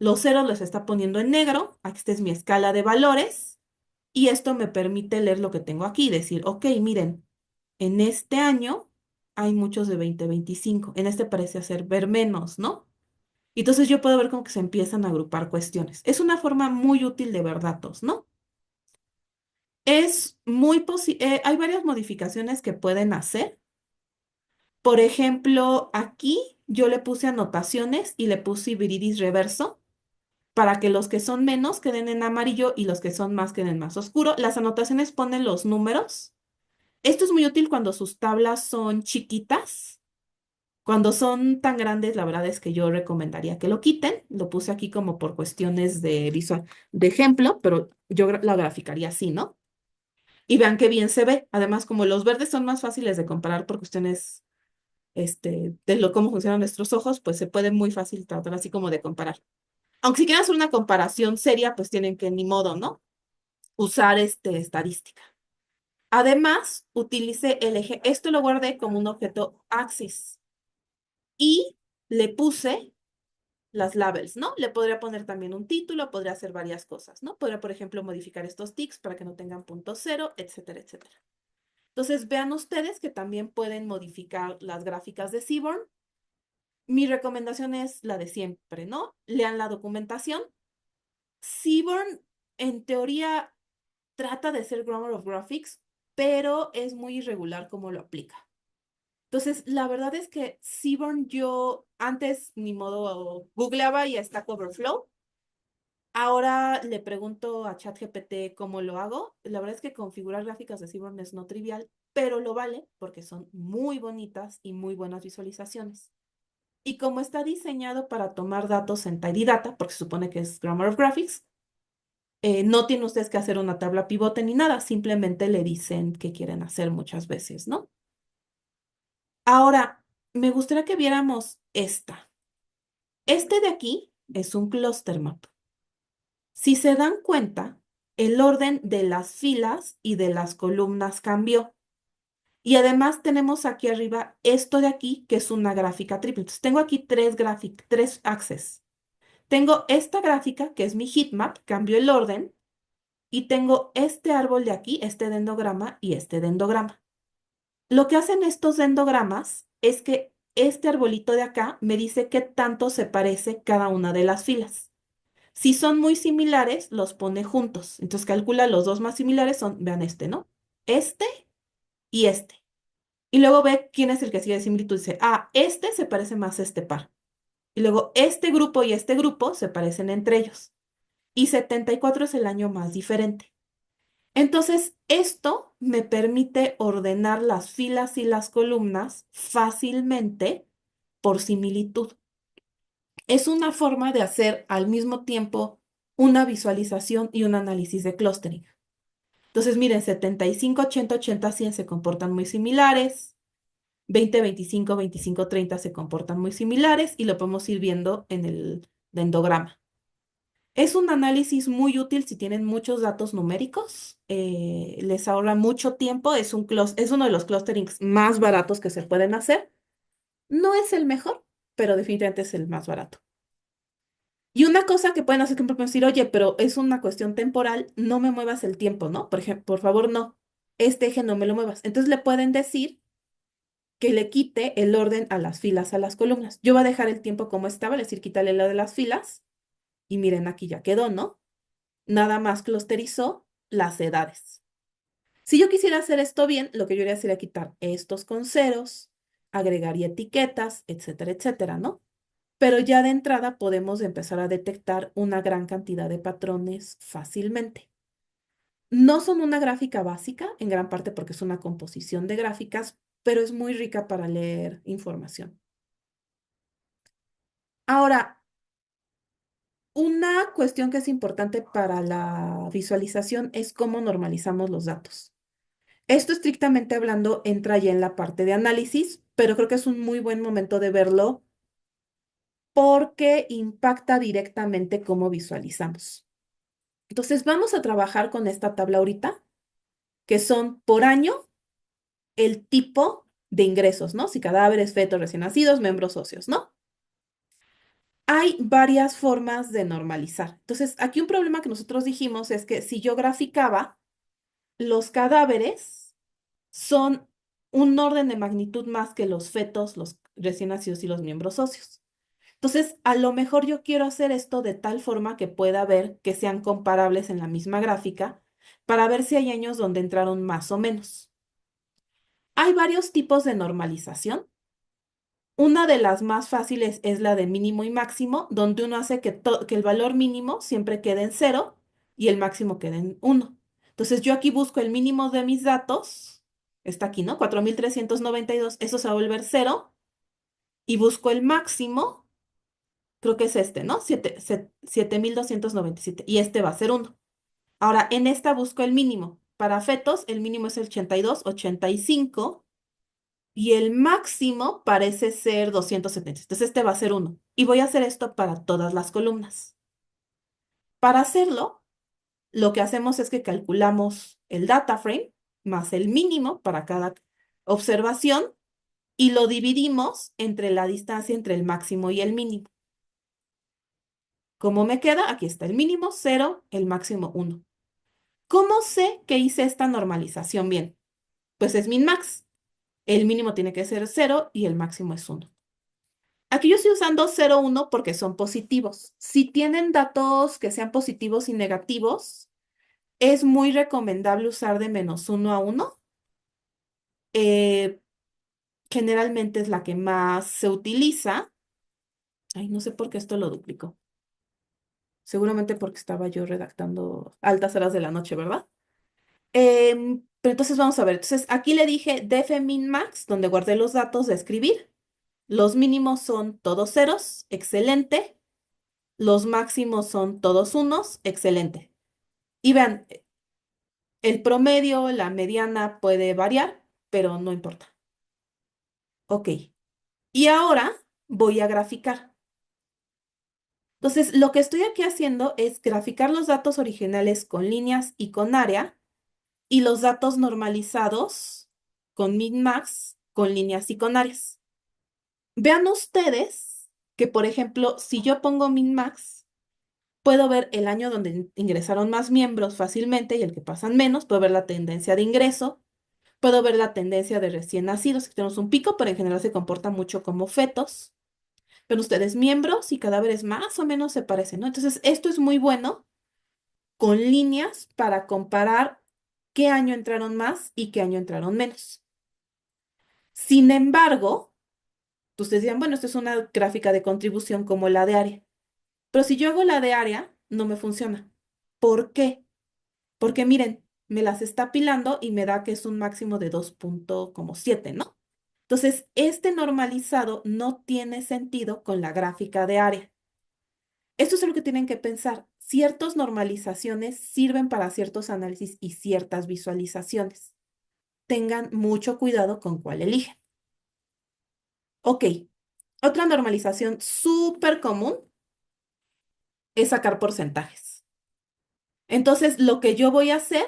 Los ceros los está poniendo en negro. Aquí esta es mi escala de valores. Y esto me permite leer lo que tengo aquí. Decir, ok, miren, en este año hay muchos de 2025. En este parece hacer ver menos, ¿no? Y entonces yo puedo ver cómo que se empiezan a agrupar cuestiones. Es una forma muy útil de ver datos, ¿no? Hay varias modificaciones que pueden hacer. Por ejemplo, aquí yo le puse anotaciones y le puse viridis reverso para que los que son menos queden en amarillo y los que son más queden más oscuro. Las anotaciones ponen los números. Esto es muy útil cuando sus tablas son chiquitas. Cuando son tan grandes, la verdad es que yo recomendaría que lo quiten. Lo puse aquí como por cuestiones de visual, de ejemplo, pero yo la graficaría así, ¿no? Y vean qué bien se ve. Además, como los verdes son más fáciles de comparar por cuestiones de cómo funcionan nuestros ojos, pues se puede muy fácil tratar así como de comparar. Aunque si quieren hacer una comparación seria, pues tienen que, ni modo, ¿no? Usar estadística. Además, utilicé el eje, esto lo guardé como un objeto axis y le puse las labels, ¿no? Le podría poner también un título, podría hacer varias cosas, ¿no? Podría, por ejemplo, modificar estos ticks para que no tengan punto cero, etcétera, etcétera. Entonces, vean ustedes que también pueden modificar las gráficas de Seaborn. Mi recomendación es la de siempre, ¿no? Lean la documentación. Seaborn, en teoría, trata de ser Grammar of Graphics, pero es muy irregular cómo lo aplica. Entonces, la verdad es que Seaborn yo antes ni modo googleaba y está Coverflow. Ahora le pregunto a ChatGPT cómo lo hago. La verdad es que configurar gráficas de Seaborn es no trivial, pero lo vale porque son muy bonitas y muy buenas visualizaciones. Y como está diseñado para tomar datos en Tidy porque se supone que es Grammar of Graphics, no tienen ustedes que hacer una tabla pivote ni nada, simplemente le dicen qué quieren hacer muchas veces, ¿no? Ahora, me gustaría que viéramos esta. Este de aquí es un cluster map. Si se dan cuenta, el orden de las filas y de las columnas cambió. Y además tenemos aquí arriba esto de aquí, que es una gráfica triple. Entonces, tengo aquí tres axes. Tengo esta gráfica, que es mi heatmap, cambio el orden, y tengo este árbol de aquí, este dendrograma y este dendrograma. Lo que hacen estos dendrogramas es que este arbolito de acá me dice qué tanto se parece cada una de las filas. Si son muy similares, los pone juntos. Entonces calcula los dos más similares son, vean este, ¿no? Este y este. Y luego ve quién es el que sigue de similitud. Dice, ah, este se parece más a este par. Y luego este grupo y este grupo se parecen entre ellos. Y 74 es el año más diferente. Entonces, esto me permite ordenar las filas y las columnas fácilmente por similitud. Es una forma de hacer al mismo tiempo una visualización y un análisis de clustering. Entonces, miren, 75, 80, 80, 100 se comportan muy similares. 20, 25, 25, 30 se comportan muy similares y lo podemos ir viendo en el dendrograma. Es un análisis muy útil si tienen muchos datos numéricos, les ahorra mucho tiempo, es uno de los clusterings más baratos que se pueden hacer. No es el mejor, pero definitivamente es el más barato. Y una cosa que pueden hacer que pueden decir, oye, pero es una cuestión temporal, no me muevas el tiempo, ¿no? Por ejemplo, por favor, no, este eje no me lo muevas. Entonces le pueden decir que le quite el orden a las filas, a las columnas. Yo voy a dejar el tiempo como estaba, es decir, quítale lo de las filas y miren, aquí ya quedó, ¿no? Nada más clusterizó las edades. Si yo quisiera hacer esto bien, lo que yo haría sería quitar estos con ceros, agregaría etiquetas, etcétera, etcétera, ¿no? Pero ya de entrada podemos empezar a detectar una gran cantidad de patrones fácilmente. No son una gráfica básica, en gran parte porque es una composición de gráficas, pero es muy rica para leer información. Ahora, una cuestión que es importante para la visualización es cómo normalizamos los datos. Esto estrictamente hablando entra ya en la parte de análisis, pero creo que es un muy buen momento de verlo porque impacta directamente cómo visualizamos. Entonces vamos a trabajar con esta tabla ahorita, que son por año el tipo de ingresos, ¿no? Si cadáveres, fetos, recién nacidos, miembros óseos, ¿no? Hay varias formas de normalizar. Entonces, aquí un problema que nosotros dijimos es que si yo graficaba, los cadáveres son un orden de magnitud más que los fetos, los recién nacidos y los miembros óseos. Entonces, a lo mejor yo quiero hacer esto de tal forma que pueda ver que sean comparables en la misma gráfica para ver si hay años donde entraron más o menos. Hay varios tipos de normalización. Una de las más fáciles es la de mínimo y máximo, donde uno hace que el valor mínimo siempre quede en cero y el máximo quede en uno. Entonces yo aquí busco el mínimo de mis datos, está aquí, ¿no? 4.392, eso se va a volver cero, y busco el máximo, creo que es este, ¿no? 7.297, y este va a ser uno. Ahora, en esta busco el mínimo. Para fetos, el mínimo es el 82, 85. Y el máximo parece ser 270. Entonces este va a ser uno. Y voy a hacer esto para todas las columnas. Para hacerlo, lo que hacemos es que calculamos el data frame más el mínimo para cada observación y lo dividimos entre la distancia entre el máximo y el mínimo. ¿Cómo me queda? Aquí está el mínimo 0, el máximo 1. ¿Cómo sé que hice esta normalización bien? Pues es min-max. El mínimo tiene que ser 0 y el máximo es 1. Aquí yo estoy usando 0, 1 porque son positivos. Si tienen datos que sean positivos y negativos, es muy recomendable usar de -1 a 1. Eh, Generalmente es la que más se utiliza. Ay, no sé por qué esto lo duplico. Seguramente porque estaba yo redactando altas horas de la noche, ¿verdad? Pero entonces vamos a ver. Entonces aquí le dije def min max, donde guardé los datos de escribir. Los mínimos son todos ceros, excelente. Los máximos son todos unos, excelente. Y vean, el promedio, la mediana puede variar, pero no importa. Ok. Y ahora voy a graficar. Entonces, lo que estoy aquí haciendo es graficar los datos originales con líneas y con área y los datos normalizados con min-max, con líneas y con áreas. Vean ustedes que, por ejemplo, si yo pongo min-max, puedo ver el año donde ingresaron más miembros fácilmente y el que pasan menos. Puedo ver la tendencia de ingreso. Puedo ver la tendencia de recién nacidos, que tenemos un pico, pero en general se comporta mucho como fetos. Pero ustedes, miembros y cadáveres más o menos se parecen, ¿no? Entonces, esto es muy bueno con líneas para comparar qué año entraron más y qué año entraron menos. Sin embargo, ustedes dirán, bueno, esto es una gráfica de contribución como la de área. Pero si yo hago la de área, no me funciona. ¿Por qué? Porque miren, me las está apilando y me da que es un máximo de 2,7, ¿no? Entonces, este normalizado no tiene sentido con la gráfica de área. Esto es lo que tienen que pensar. Ciertas normalizaciones sirven para ciertos análisis y ciertas visualizaciones. Tengan mucho cuidado con cuál eligen. Ok, otra normalización súper común es sacar porcentajes. Entonces, lo que yo voy a hacer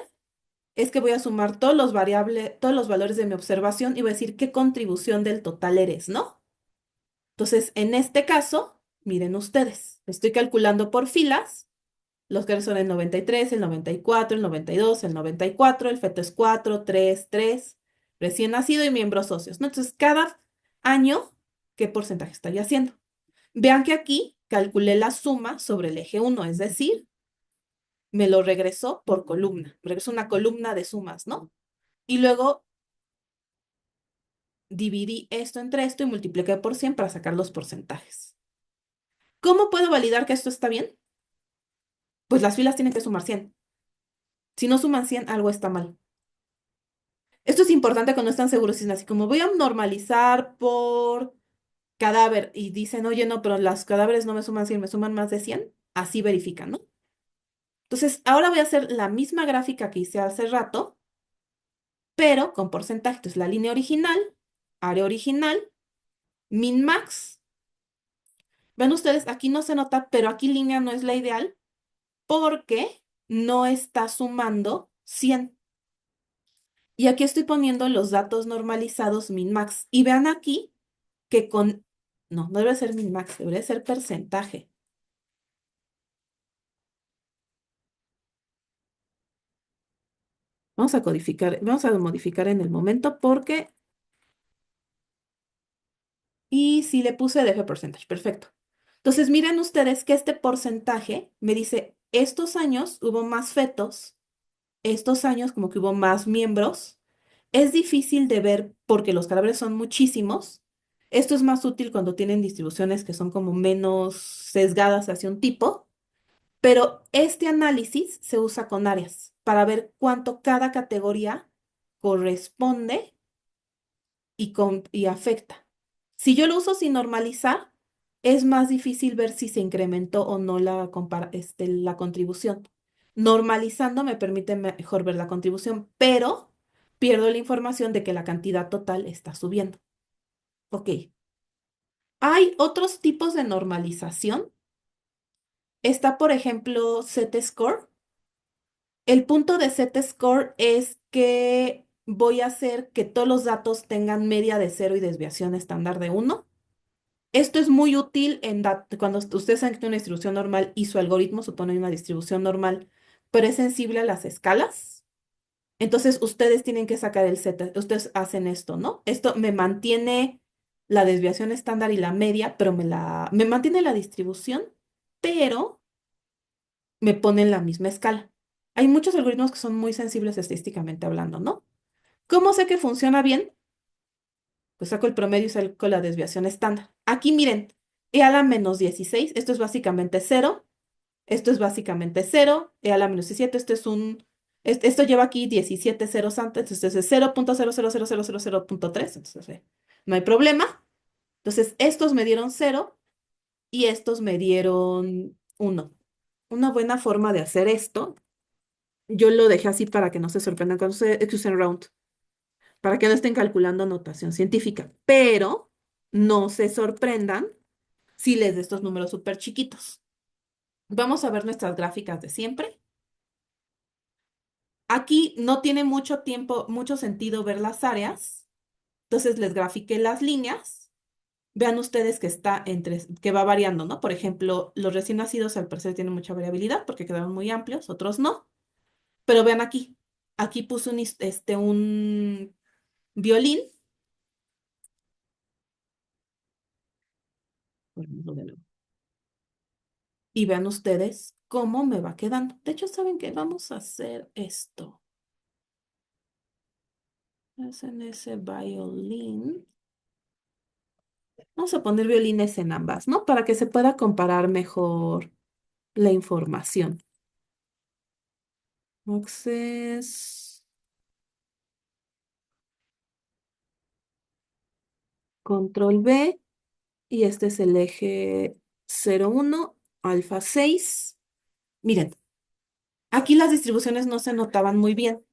es que voy a sumar todos los variables, todos los valores de mi observación y voy a decir qué contribución del total eres, ¿no? Entonces, en este caso, miren ustedes, estoy calculando por filas. Los que son el 93, el 94, el 92, el 94, el feto es 4, 3, 3, recién nacido y miembros socios, ¿no? Entonces, cada año, ¿qué porcentaje estaría haciendo? Vean que aquí calculé la suma sobre el eje 1, es decir, me lo regresó por columna, me regresó una columna de sumas, ¿no? Y luego dividí esto entre esto y multipliqué por 100 para sacar los porcentajes. ¿Cómo puedo validar que esto está bien? Pues las filas tienen que sumar 100. Si no suman 100, algo está mal. Esto es importante cuando están seguros, es así como voy a normalizar por cadáver y dicen, oye, no, pero las cadáveres no me suman 100, me suman más de 100. Así verifican, ¿no? Entonces, ahora voy a hacer la misma gráfica que hice hace rato, pero con porcentaje. Entonces, la línea original, área original, min max. Ven ustedes, aquí no se nota, pero aquí línea no es la ideal porque no está sumando 100. Y aquí estoy poniendo los datos normalizados min max. Y vean aquí que con... No, no debe ser min max, debería ser porcentaje. Vamos a codificar, vamos a modificar en el momento porque... Y si le puse defe percentage, perfecto. Entonces miren ustedes que este porcentaje me dice, estos años hubo más fetos, estos años como que hubo más miembros. Es difícil de ver porque los cadáveres son muchísimos. Esto es más útil cuando tienen distribuciones que son como menos sesgadas hacia un tipo. Pero este análisis se usa con áreas para ver cuánto cada categoría corresponde y afecta. Si yo lo uso sin normalizar, es más difícil ver si se incrementó o no la contribución. Normalizando me permite mejor ver la contribución, pero pierdo la información de que la cantidad total está subiendo. Ok. Hay otros tipos de normalización. Está, por ejemplo, Z-score. El punto de Z-score es que voy a hacer que todos los datos tengan media de 0 y desviación estándar de 1. Esto es muy útil cuando ustedes saben que tiene una distribución normal y su algoritmo supone una distribución normal, pero es sensible a las escalas. Entonces, ustedes tienen que sacar el Z. Ustedes hacen esto, ¿no? Esto me mantiene la desviación estándar y la media, pero me mantiene la distribución, pero me pone en la misma escala. Hay muchos algoritmos que son muy sensibles estadísticamente hablando, ¿no? ¿Cómo sé que funciona bien? Pues saco el promedio y saco la desviación estándar. Aquí miren, E a la menos 16, esto es básicamente cero, esto es básicamente cero, E a la menos 17, esto lleva aquí 17 ceros antes, entonces es 0,0000000.3, entonces no hay problema. Entonces estos me dieron cero y estos me dieron uno. Una buena forma de hacer esto, yo lo dejé así para que no se sorprendan cuando se usen round, para que no estén calculando notación científica, pero no se sorprendan si les de estos números súper chiquitos. Vamos a ver nuestras gráficas de siempre. Aquí no tiene mucho tiempo, mucho sentido ver las áreas, entonces les grafiqué las líneas. Vean ustedes que que va variando, ¿no? Por ejemplo, los recién nacidos al parecer tienen mucha variabilidad porque quedaron muy amplios, otros no. Pero vean aquí, aquí puse un violín. Ponémoslo de nuevo. Y vean ustedes cómo me va quedando. De hecho, ¿saben qué? Vamos a hacer esto. SNS Violin. Vamos a poner violines en ambas, ¿no? Para que se pueda comparar mejor la información. Access, control B, y este es el eje 01, alfa 6. Miren, aquí las distribuciones no se notaban muy bien.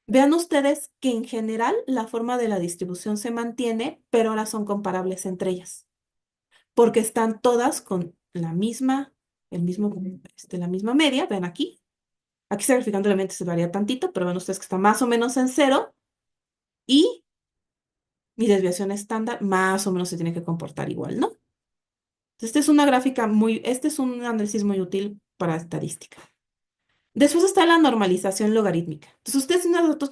Vean ustedes que en general la forma de la distribución se mantiene, pero ahora son comparables entre ellas, porque están todas con la misma, la misma media. Ven aquí. Aquí está graficando elementos, se varía tantito, pero ven ustedes que está más o menos en cero y mi desviación estándar más o menos se tiene que comportar igual, ¿no? Esta es una gráfica este es un análisis muy útil para estadística. Después está la normalización logarítmica. Entonces, ustedes tienen datos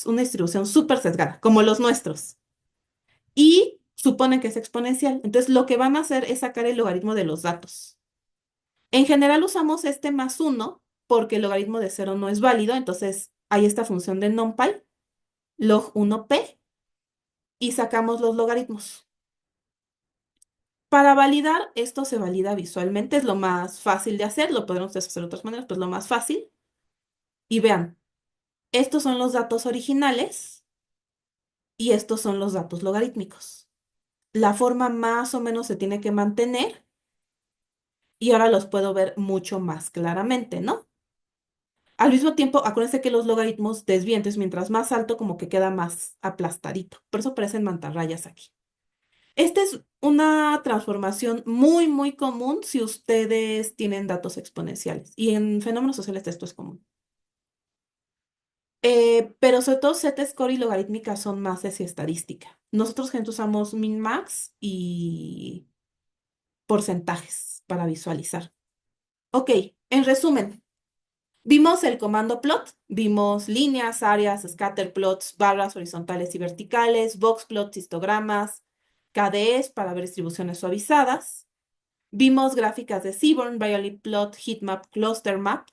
una distribución súper sesgada, como los nuestros, y suponen que es exponencial. Entonces, lo que van a hacer es sacar el logaritmo de los datos. En general usamos este más uno porque el logaritmo de cero no es válido, entonces hay esta función de numpy, log1p, y sacamos los logaritmos. Para validar, esto se valida visualmente, es lo más fácil de hacer, lo podemos hacer de otras maneras, pero es lo más fácil. Y vean, estos son los datos originales y estos son los datos logarítmicos. La forma más o menos se tiene que mantener y ahora los puedo ver mucho más claramente, ¿no? Al mismo tiempo, acuérdense que los logaritmos desvían, entonces mientras más alto como que queda más aplastadito. Por eso parecen mantarrayas aquí. Esta es una transformación muy, muy común si ustedes tienen datos exponenciales. Y en fenómenos sociales esto es común. Pero sobre todo Z-score y logarítmica son más hacia estadística. Nosotros, gente, usamos min-max y porcentajes para visualizar. Ok, en resumen, vimos el comando plot, vimos líneas, áreas, scatter plots, barras horizontales y verticales, box plots, histogramas, KDEs para ver distribuciones suavizadas. Vimos gráficas de Seaborn, Violin plot, heatmap, cluster map.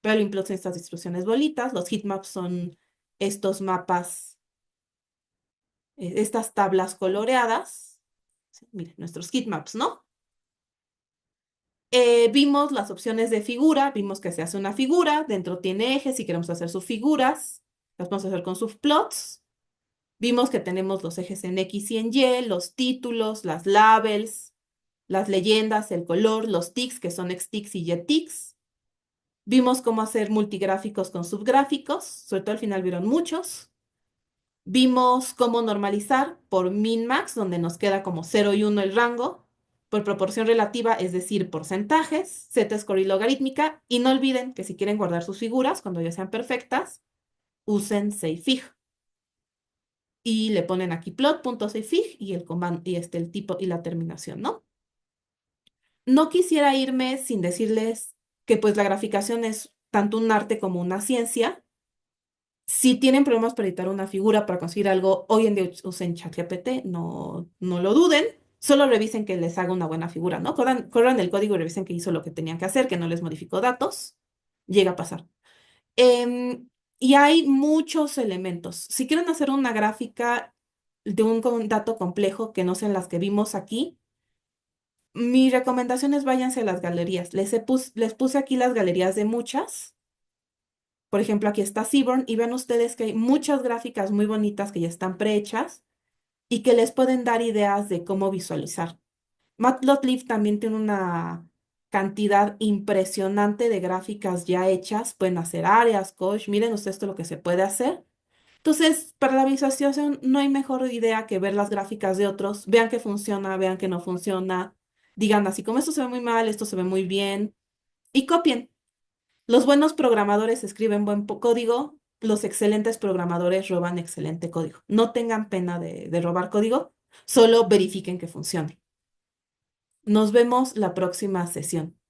Violin plot son estas distribuciones bolitas, los heatmaps son estos mapas, estas tablas coloreadas. Sí, miren, nuestros heatmaps, ¿no? Vimos las opciones de figura, vimos que se hace una figura, dentro tiene ejes, si queremos hacer subfiguras, las vamos a hacer con subplots. Vimos que tenemos los ejes en X y en Y, los títulos, las labels, las leyendas, el color, los ticks, que son Xticks y YTicks. Vimos cómo hacer multigráficos con subgráficos, sobre todo al final vieron muchos. Vimos cómo normalizar por min-max, donde nos queda como 0 y 1 el rango, por proporción relativa, es decir, porcentajes, z-score y logarítmica. Y no olviden que si quieren guardar sus figuras, cuando ya sean perfectas, usen savefig. Y le ponen aquí plot.savefig y el comando y el tipo y la terminación, ¿no? No quisiera irme sin decirles que pues la graficación es tanto un arte como una ciencia. Si tienen problemas para editar una figura, para conseguir algo, hoy en día usen ChatGPT, no lo duden. Solo revisen que les haga una buena figura, ¿no? Corran el código y revisen que hizo lo que tenían que hacer, que no les modificó datos. Llega a pasar. Y hay muchos elementos. Si quieren hacer una gráfica de un dato complejo que no sean las que vimos aquí, mi recomendación es váyanse a las galerías. Les puse aquí las galerías de muchas. Por ejemplo, aquí está Seaborn y ven ustedes que hay muchas gráficas muy bonitas que ya están prehechas y que les pueden dar ideas de cómo visualizar. Matplotlib también tiene una cantidad impresionante de gráficas ya hechas. Pueden hacer áreas, coach. Miren ustedes esto lo que se puede hacer. Entonces, para la visualización no hay mejor idea que ver las gráficas de otros. Vean que funciona, vean que no funciona. Digan así como esto se ve muy mal, esto se ve muy bien. Y copien. Los buenos programadores escriben buen código, los excelentes programadores roban excelente código. No tengan pena de robar código, solo verifiquen que funcione. Nos vemos la próxima sesión.